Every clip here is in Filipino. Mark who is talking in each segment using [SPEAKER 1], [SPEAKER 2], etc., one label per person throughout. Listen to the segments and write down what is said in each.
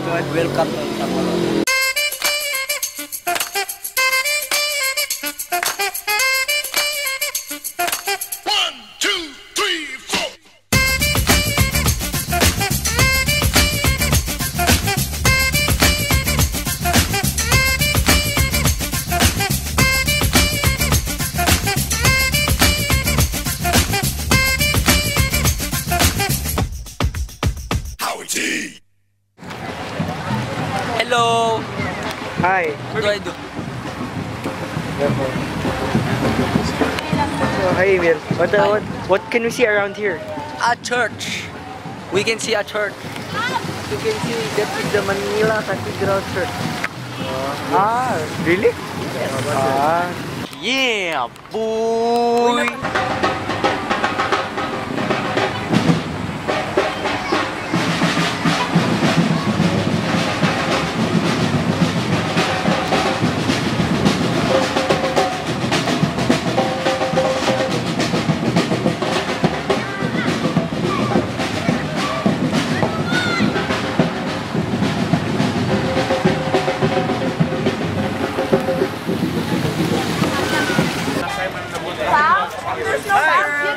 [SPEAKER 1] and welcome to Tamalo.
[SPEAKER 2] Hello.
[SPEAKER 3] Hi.
[SPEAKER 2] What do I do?
[SPEAKER 3] So, hi Emil. What can we see around here?
[SPEAKER 2] A church. We can see a church.
[SPEAKER 3] You can see that is the Manila Cathedral Church. Really?
[SPEAKER 2] Yes. Yeah, boy.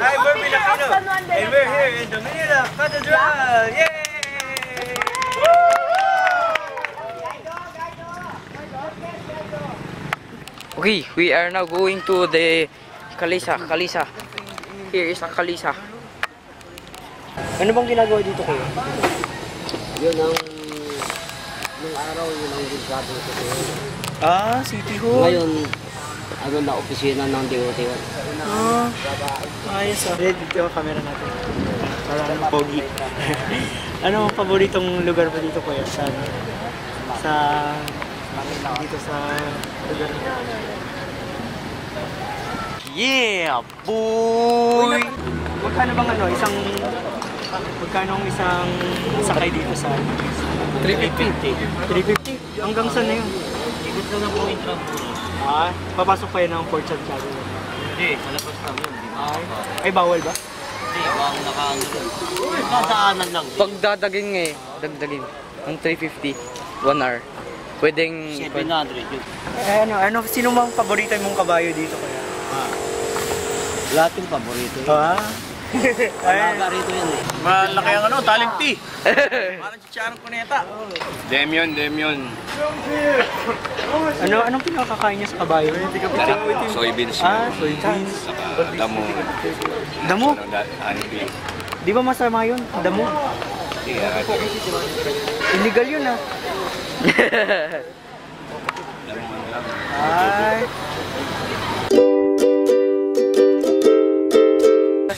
[SPEAKER 3] Hi, we're Filipino, and we're here in the Manila Cathedral! Yay!
[SPEAKER 2] Okay, we are now going to the Kalisa. Here is a Kalisa.
[SPEAKER 3] Ano bang ginagawa dito kayo?
[SPEAKER 1] Yun ang nung araw yun ang ginagawa ko.
[SPEAKER 3] City Hall.
[SPEAKER 1] Ngayon, ano na opisina ng DOT.
[SPEAKER 3] Ayos dito yung camera natin. Para pogi. Ano ang paboritong lugar mo dito kuya? Dito sa lugar mo?
[SPEAKER 2] Yeah, boy.
[SPEAKER 3] Magkano bang isang sakay dito sa
[SPEAKER 2] 350.
[SPEAKER 3] 350? Hanggang saan na yun?
[SPEAKER 1] Ikot na lang po intro.
[SPEAKER 3] Papasok pa yun ng Port Santiago.
[SPEAKER 1] Hindi, malabas lang yun.
[SPEAKER 3] Ay, bawal ba?
[SPEAKER 1] Hindi, bawal nakaano. Kasaanan lang.
[SPEAKER 2] Pag dadagin dagdagin ang 350, 1 hour. Pwedeng
[SPEAKER 1] 700 yun.
[SPEAKER 3] Sino bang paborito mong kabayo dito kaya?
[SPEAKER 1] Lahat yung paborito yun. Alaga rito yun eh.
[SPEAKER 4] Malaki ang talimpi. Parang chicharong kuneta. Demion.
[SPEAKER 3] Anong pinakakain niya sa kabayo?
[SPEAKER 4] Soybeans.
[SPEAKER 3] Soybeans.
[SPEAKER 4] Damo.
[SPEAKER 3] Damo?
[SPEAKER 4] Anipig.
[SPEAKER 3] Di ba masama yun? Damo? Illegal yun Ay.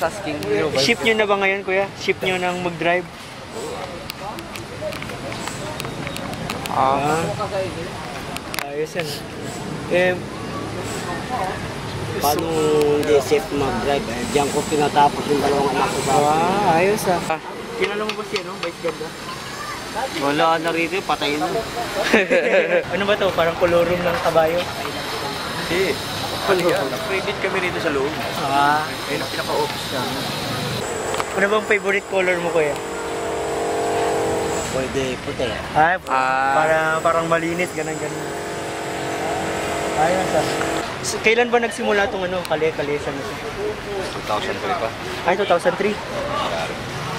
[SPEAKER 2] asking.
[SPEAKER 3] Ship nyo na ba ngayon kuya? Ship nyo nang mag-drive? Ayos yan.
[SPEAKER 1] Paano hindi safe mag-drive? Diyan ko pinatapos yung dalawang anak ko sa
[SPEAKER 3] ayos Kilala mo ba siya, Vice Ganda?
[SPEAKER 1] wala na rito, patay na.
[SPEAKER 3] Ano ba to? Parang kolorum ng kabayo?
[SPEAKER 4] Hindi. Credit kami rito sa loob. Ayun ang pinaka-office namin.
[SPEAKER 3] Ano bang favorite color mo kuya?
[SPEAKER 1] Pwede puti.
[SPEAKER 3] Parang malinis, ganun. Ayos Kailan ba nagsimula itong kalesa na siya?
[SPEAKER 4] 2003 pa.
[SPEAKER 3] Ay, 2003?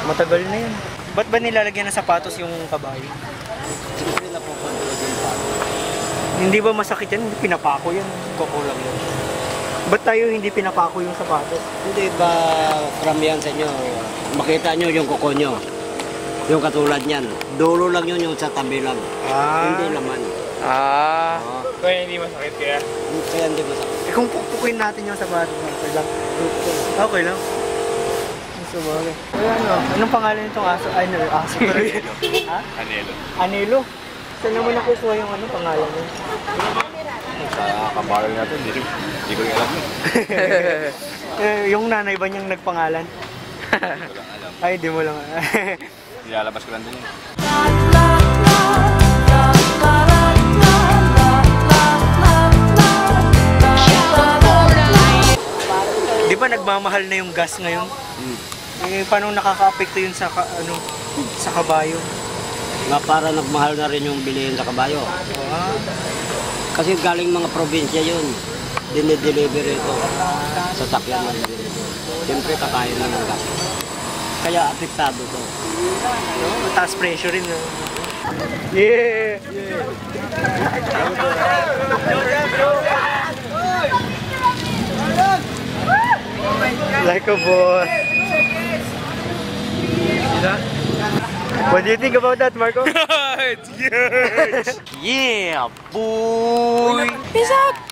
[SPEAKER 3] Matagal na yun. Ba't ba nilalagyan ng sapatos yung kabayo? Hindi ba masakit yan? Hindi pinapako yan. Kukulang yan. Ba't tayo hindi pinapako yung sapatos?
[SPEAKER 1] Hindi ba karamihan sa inyo, makita nyo yung kuko nyo. Yung katulad niyan. Dulo lang yun yung sa tabi lang. Hindi laman.
[SPEAKER 3] Kaya hindi masakit kaya?
[SPEAKER 1] Kaya hindi masakit.
[SPEAKER 3] Kung pupukuin natin yung sapatos, okay lang? Okay lang. Sabagay. Anong pangalan nitong aso? Ay, aso pa rin. Anelo. Saan naman nakukuha yung pangalan mo?
[SPEAKER 4] Sa kabayo natin, hindi ko alam
[SPEAKER 3] Yung nanay ba niyang nagpangalan? Ay, di mo lang.
[SPEAKER 4] Nilalabas ko lang din yun.
[SPEAKER 3] Di ba nagmamahal na yung gas ngayon? Paano nakaka-apekto yun sa kabayo?
[SPEAKER 1] Nga para nagmahal na rin yung bilihin sa kabayo. Kasi galing mga probinsya yun. Dinideliver ito. Sasakyan mo din. Siyempre kakain na ng gas. Kaya apektado to.
[SPEAKER 3] No? Mataas pressure rin. No? Yeah! Like a boss. What do you think about that, Marco?
[SPEAKER 4] It's huge! Yeah, boy!
[SPEAKER 2] Peace out!